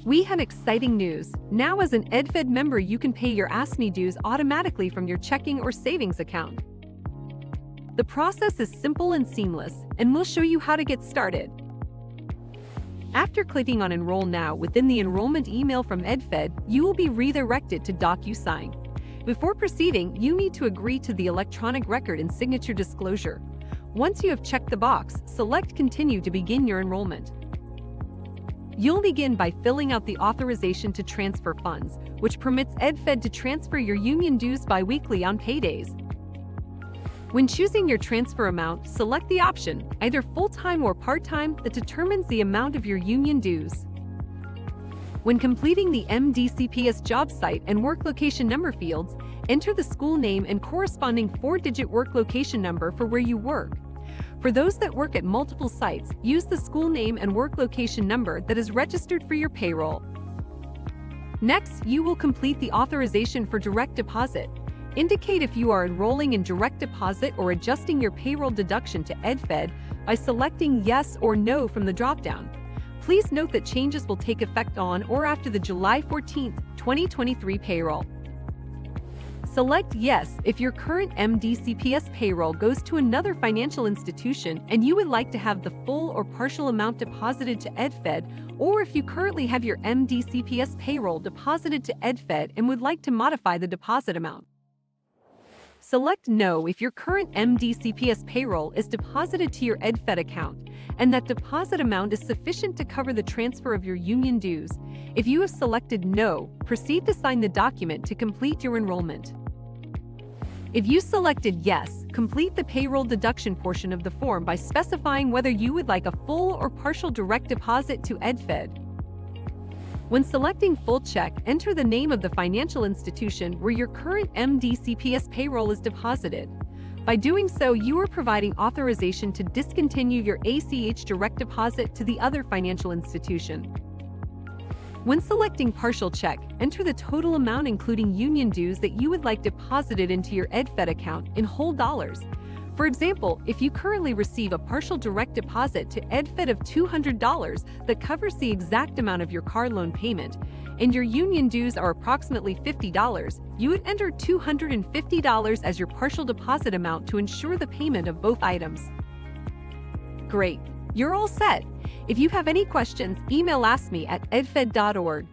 We have exciting news. Now as an EdFed member, you can pay your AFSCME dues automatically from your checking or savings account. The process is simple and seamless, and we'll show you how to get started. After clicking on Enroll Now within the enrollment email from EdFed, you will be redirected to DocuSign. Before proceeding, you need to agree to the electronic record and signature disclosure. Once you have checked the box, select Continue to begin your enrollment. You'll begin by filling out the authorization to transfer funds, which permits EdFed to transfer your union dues bi-weekly on paydays. When choosing your transfer amount, select the option, either full-time or part-time, that determines the amount of your union dues. When completing the MDCPS job site and work location number fields, enter the school name and corresponding 4-digit work location number for where you work. For those that work at multiple sites, use the school name and work location number that is registered for your payroll. Next, you will complete the authorization for direct deposit. Indicate if you are enrolling in direct deposit or adjusting your payroll deduction to EdFed by selecting Yes or No from the dropdown. Please note that changes will take effect on or after the July 14, 2023 payroll. Select Yes if your current MDCPS payroll goes to another financial institution and you would like to have the full or partial amount deposited to EdFed, or if you currently have your MDCPS payroll deposited to EdFed and would like to modify the deposit amount. Select No if your current MDCPS payroll is deposited to your EdFed account and that deposit amount is sufficient to cover the transfer of your union dues. If you have selected No, proceed to sign the document to complete your enrollment. If you selected Yes, complete the payroll deduction portion of the form by specifying whether you would like a full or partial direct deposit to EdFed. When selecting Full Check, enter the name of the financial institution where your current MDCPS payroll is deposited. By doing so, you are providing authorization to discontinue your ACH direct deposit to the other financial institution. When selecting Partial Check, enter the total amount including union dues that you would like deposited into your EdFed account in whole dollars. For example, if you currently receive a partial direct deposit to EdFed of $200 that covers the exact amount of your car loan payment, and your union dues are approximately $50, you would enter $250 as your partial deposit amount to ensure the payment of both items. Great! You're all set. If you have any questions, email AFSCME@edfed.org.